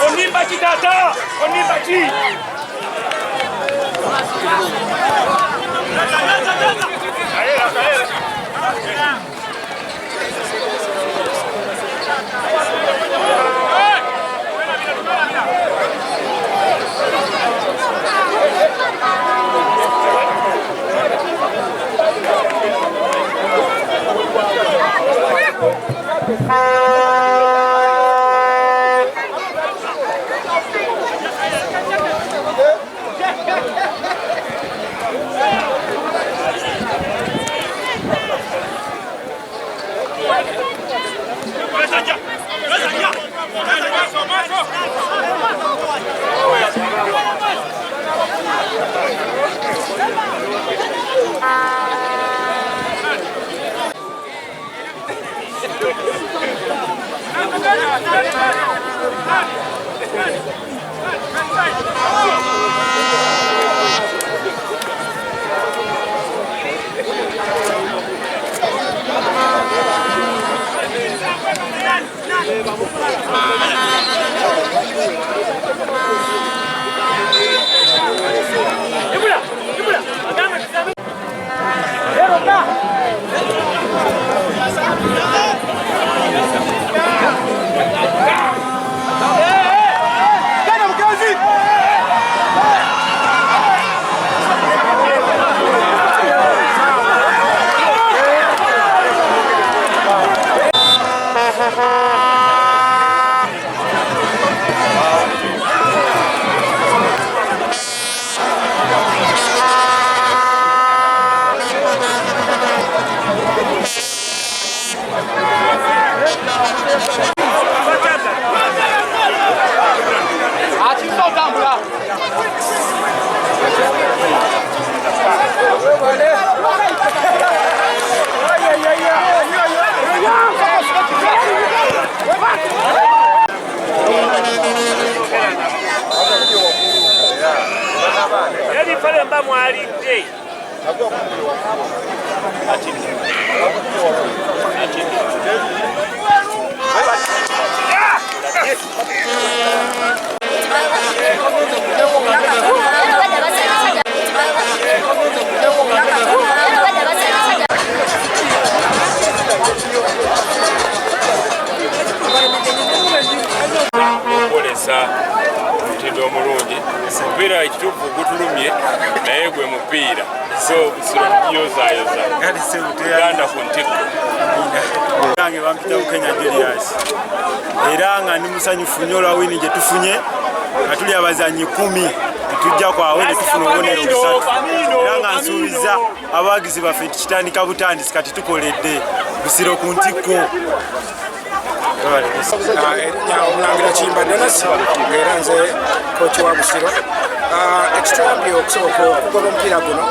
Onimbachi tata, onimbachi. Mtindo mulungi mpira ekitufu gutulumye naye gwe mupiira so yozayoza Uganda ku ntiko yange bampita Kenya Julius era nga ndi musanyufu nnyo olwa wini gye tufunye nga tuli abazannyi 10 tujja kwawe ne tufuna obubonero busatu era nga nsuubiza abawagizi baffe kitandika butandisi kati tukoledde Busiro ku ntiko. Omulangira Kimba Dennis ng'era nze kooki wa Busiro ekituyambye okusoboka okugoba omupiira guno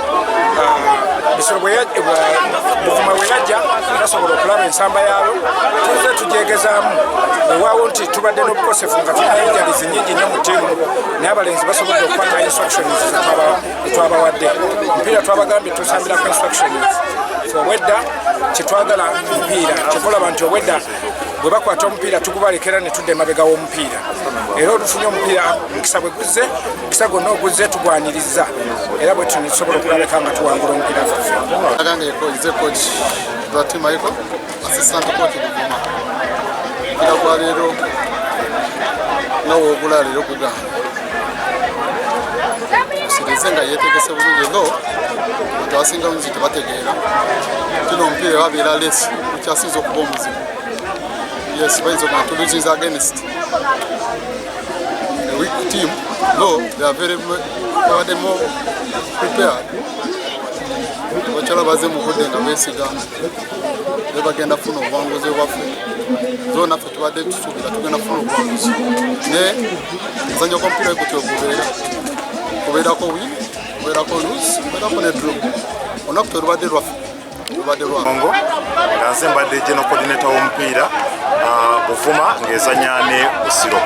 Busiro Buvuma bwe yajja tasobola okulaba ensamba yaabo tuze tugyegezaamu wewaawo nti tubadde n'obukosefu nga tulina enjalizi nnyingi nnyo mu ttiimu naye abalenzi basobodde okukwata instructions etwabawadde omupiira twabagambye tusambirako instructions obwedda kyetwagala omupiira kyetulaba nti obwedda bwe bakwata omupiira tugubalekera ne tudda emabega w'omupiira era olufunye omupiira mukisa bwe guzze mukisa gwonna oguzze tugwaniriza era bwe tusobola okulabeka nga tuwangula omupiira faffe agange nze coach Dwati Michael assistant coach Buvuma omupiira gwa leero nawo ogula leero gugamba ameze nga yeetegese bulungi tho abantu abasinga bungi tebategeera kino omupiira babeera lesi kukyasinza okuba omuzibu. Yes, bayinza okuba tuluzinza against a weak team, though they are very more prepared. Bakyala baze mu budde nga beesiga ne bagenda funa obuwanguzi bwaffe. So naffe tubadde tusuubira tugenda funa obuwanguzi. Ne omuzannyo gw'omupiira gutyo gubeerako win, gubeerako lose, gubeerako ne draw. Olunaku terubadde lwaffe. Mongo nga nze mbadde general coordinator w'omupiira Buvuma ng'ezanya ne Busiro.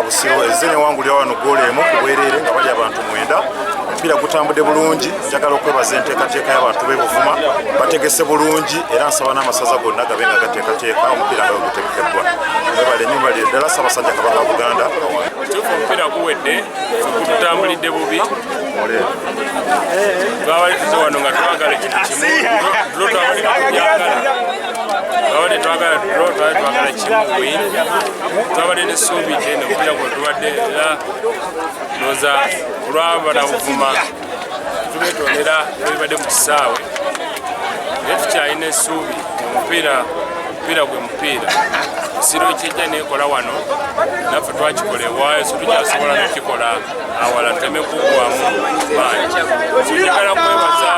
Busiro ezze newangulira wano ggoolo emu ku bwereere nga bali abantu 9. Omupiira gutambudde bulungi. Njagala okwebaza enteekateeka y'abantu b'e Buvuma bategese bulungi era nsaba n'amasaza gonna gabe nga gateekateeka omupiira nga gutegekeddwa. Mwebale nnyo bali ddala Ssaabasajja Kabaka wa Buganda. Kituufu omupiira guwedde gutambulidde bubi. Twabadde tuze wano nga twagala ekintu kimu. Twabadde twagala kimu win. Twabadde n'essuubi nti omupiira guno tubadde era noza olwaba na Buvuma tubetondera ebibadde mu kisaawe naye tukyalina essuubi omupiira gwe mupiira. Busiro kijja nekola wano naffe twakikola ewaayo so tukyasobola n'okukikola awala nteme kuggwamu maanyi. Njagala kwebaza